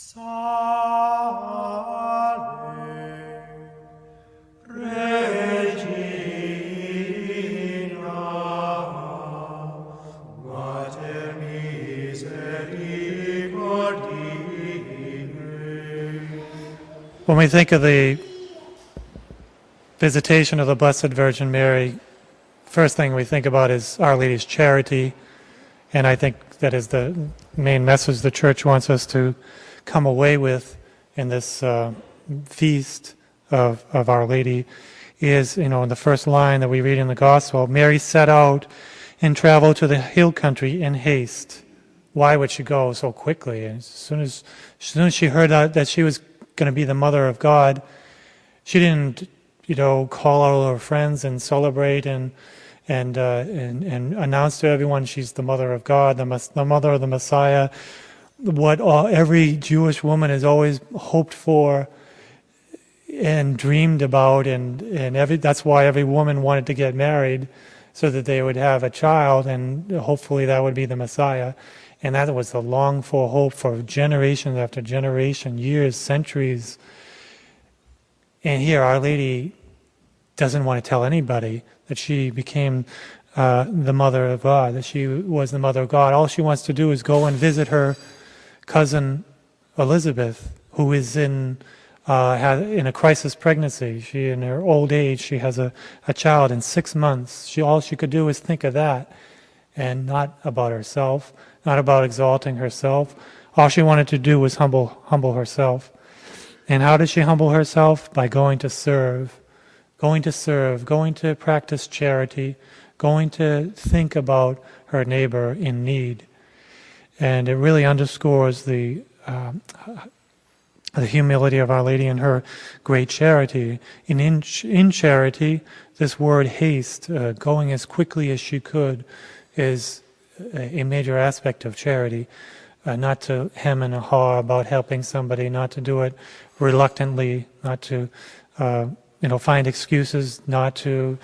Salve, Regina, Mater misericordiae. When we think of the Visitation of the Blessed Virgin Mary, first thing we think about is Our Lady's charity, and I think that is the main message the Church wants us to come away with in this feast of Our Lady is, in the first line that we read in the Gospel, Mary set out and traveled to the hill country in haste. Why would she go so quickly? And as soon as she heard that she was going to be the Mother of God, she didn't, call all her friends and celebrate and announce to everyone she's the Mother of God, the Mother of the Messiah. What every Jewish woman has always hoped for and dreamed about, and that's why every woman wanted to get married, so that they would have a child, and hopefully that would be the Messiah. And that was the longed for hope for generations after generation, years, centuries. And here Our Lady doesn't want to tell anybody that she became the Mother of God, that she was the Mother of God. All she wants to do is go and visit her cousin Elizabeth, who is in a crisis pregnancy. She, in her old age, she has a child in 6 months. All she could do is think of that, and not about herself, not about exalting herself. All she wanted to do was humble herself. And how does she humble herself? By going to serve, going to practice charity, going to think about her neighbor in need. And it really underscores the humility of Our Lady and her great charity. In charity, this word haste, going as quickly as she could, is a major aspect of charity. Not to hem and haw about helping somebody, not to do it reluctantly, not to find excuses, not to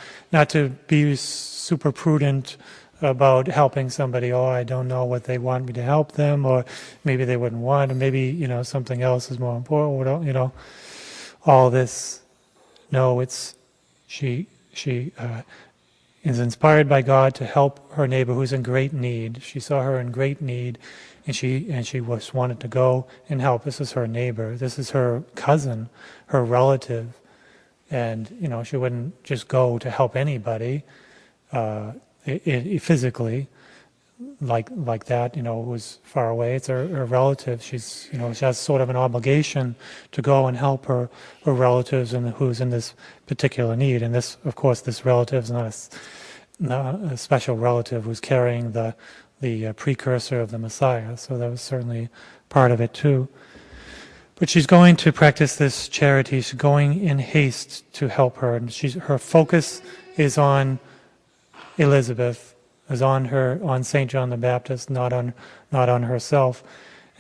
be super prudent about helping somebody. Oh, I don't know what they want me to help them, or maybe they wouldn't want, or maybe something else is more important. All this. No, she is inspired by God to help her neighbor who's in great need. She saw her in great need, and she just wanted to go and help. This is her neighbor. This is her cousin, her relative, and she wouldn't just go to help anybody. Physically, like that, was far away. It's her relative. She has sort of an obligation to go and help her relatives and who's in this particular need. And this, of course, this relative is not a special relative who's carrying the precursor of the Messiah. So that was certainly part of it too. But she's going to practice this charity. She's going in haste to help her, and her focus is on Elizabeth, is on Saint John the Baptist, not on herself,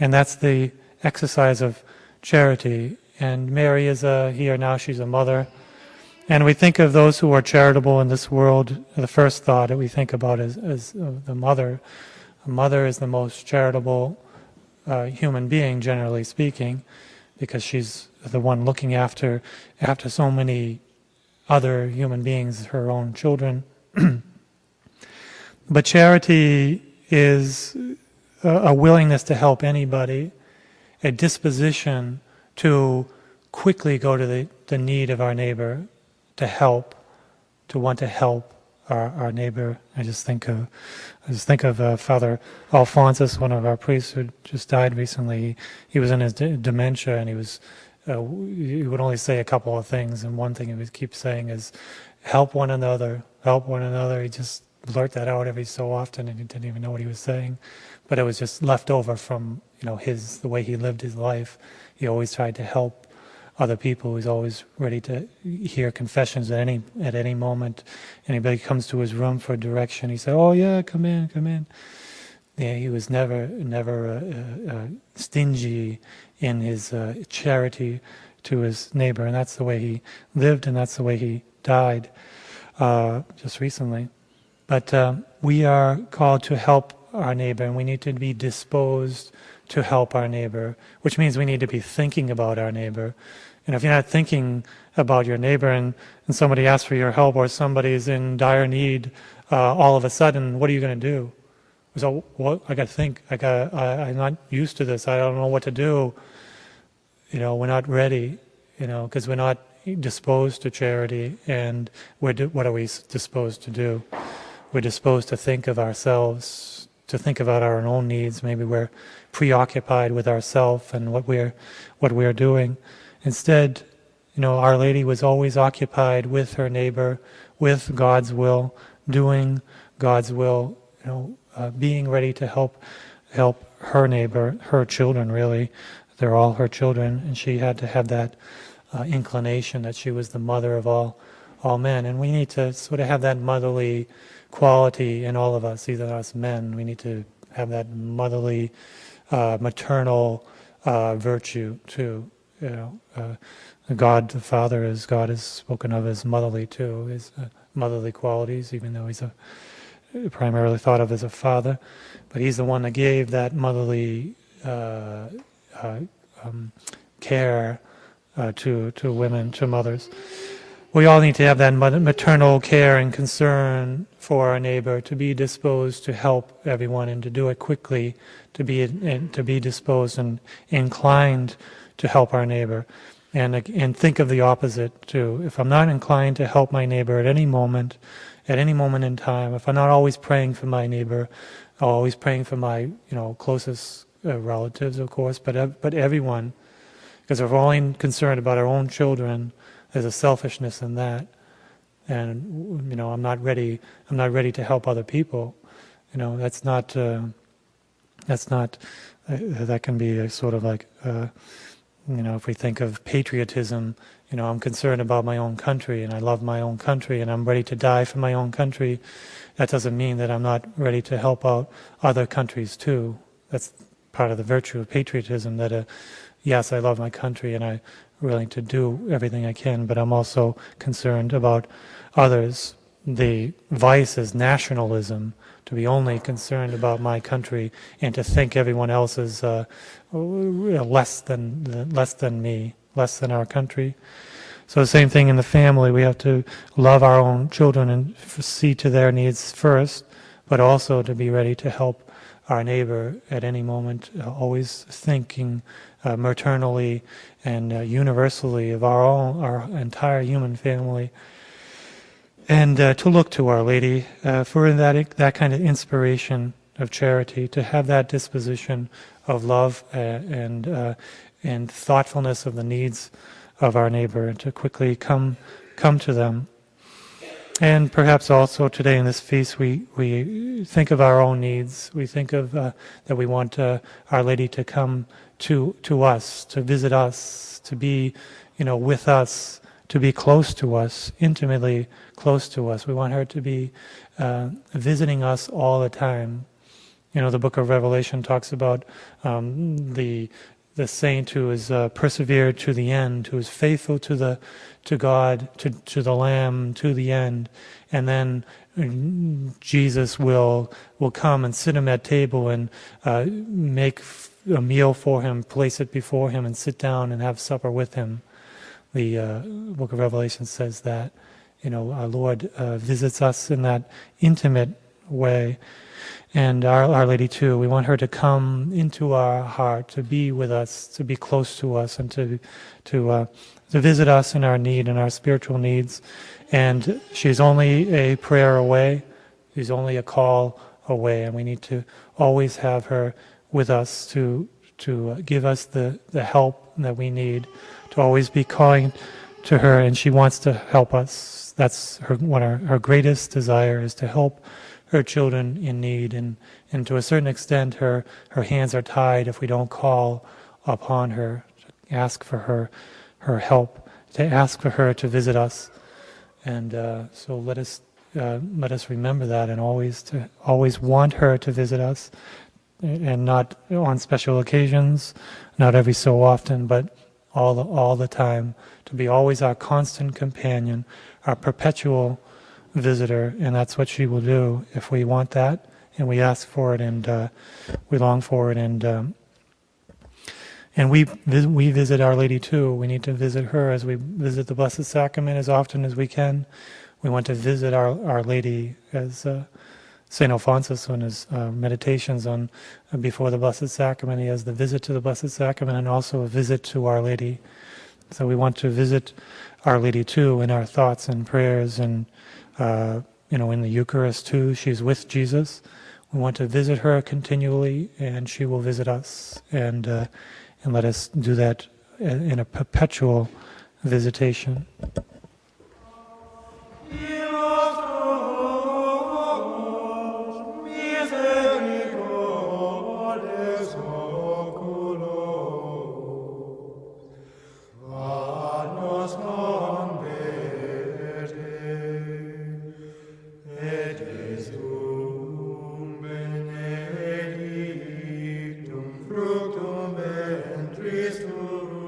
and that's the exercise of charity. And Mary is here now; she's a mother, and we think of those who are charitable in this world. The first thought that we think about is the mother. A mother is the most charitable human being, generally speaking, because she's the one looking after so many other human beings, her own children. But charity is a willingness to help anybody, a disposition to quickly go to the need of our neighbor, to want to help our neighbor. I just think of Father Alphonsus, one of our priests who just died recently. He was in his dementia, and he would only say a couple of things, and one thing he would keep saying is, help one another, help one another. He just blurt that out every so often, and he didn't even know what he was saying, but it was just left over from the way he lived his life. He always tried to help other people. He was always ready to hear confessions at any moment. Anybody comes to his room for direction, he said, "Oh yeah, come in." Yeah, he was never stingy in his charity to his neighbor, and that's the way he lived, and that's the way he died just recently. But we are called to help our neighbor, and we need to be disposed to help our neighbor, which means we need to be thinking about our neighbor. And if you're not thinking about your neighbor and somebody asks for your help or somebody's in dire need, all of a sudden, what are you going to do? So, what? I got to think. I'm not used to this. I don't know what to do. We're not ready. Because we're not disposed to charity, and what are we disposed to do? We're disposed to think of ourselves, to think about our own needs. Maybe we're preoccupied with ourselves and what we're doing. Instead, Our Lady was always occupied with her neighbor, with God's will, doing God's will. Being ready to help her neighbor, her children. Really, they're all her children, and she had to have that inclination that she was the mother of all men. And we need to sort of have that motherly quality in all of us, even us men. We need to have that motherly, maternal virtue too. God the Father, God is spoken of as motherly too, his motherly qualities, even though he's primarily thought of as a father. But he's the one that gave that motherly care to women, to mothers. We all need to have that maternal care and concern for our neighbor, to be disposed to help everyone and to do it quickly, to be disposed and inclined to help our neighbor. And think of the opposite too. If I'm not inclined to help my neighbor at any moment in time, if I'm not always praying for my neighbor, always praying for my closest relatives, of course, but everyone, because if we're only concerned about our own children, there's a selfishness in that, and I'm not ready to help other people. That can be a sort of like if we think of patriotism, I'm concerned about my own country and I love my own country and I'm ready to die for my own country. That doesn't mean that I'm not ready to help out other countries too. That's part of the virtue of patriotism, that yes, I love my country and I'm willing to do everything I can, but I'm also concerned about others. The vice is nationalism, to be only concerned about my country and to think everyone else is less than me, less than our country. So the same thing in the family. We have to love our own children and see to their needs first, but also to be ready to help our neighbor at any moment, always thinking maternally and universally of our entire human family. And to look to Our Lady for that kind of inspiration of charity, to have that disposition of love and thoughtfulness of the needs of our neighbor, and to quickly come to them. And perhaps also today in this feast we think of our own needs. We think of that we want Our Lady to come to us, to visit us, to be with us, to be close to us, intimately close to us. We want her to be visiting us all the time. The book of Revelation talks about the saint who is persevered to the end, who is faithful to God, to the Lamb, to the end. And then Jesus will come and sit him at table and make a meal for him, place it before him, and sit down and have supper with him. The book of Revelation says that, our Lord visits us in that intimate way. And Our Lady too, we want her to come into our heart, to be with us, to be close to us, and to visit us in our need and our spiritual needs. And she's only a prayer away, she's only a call away, and we need to always have her with us to give us the help that we need, to always be calling to her, and she wants to help us. That's her greatest desire, is to help her children in need, and to a certain extent her hands are tied if we don't call upon her, to ask for her help, to ask for her to visit us. And so let us remember that, and always want her to visit us, and not on special occasions, not every so often, but all the time, to be always our constant companion, our perpetual visitor. And that's what she will do if we want that, and we ask for it, and we long for it, and we visit Our Lady too. We need to visit her as we visit the Blessed Sacrament as often as we can. We want to visit Our Lady, as St. Alphonsus on his meditations on before the Blessed Sacrament. He has the visit to the Blessed Sacrament and also a visit to Our Lady. So we want to visit Our Lady too in our thoughts and prayers, and in the Eucharist too. She's with Jesus. We want to visit her continually, and she will visit us. And let us do that in a perpetual visitation. Fructum ventris tuum.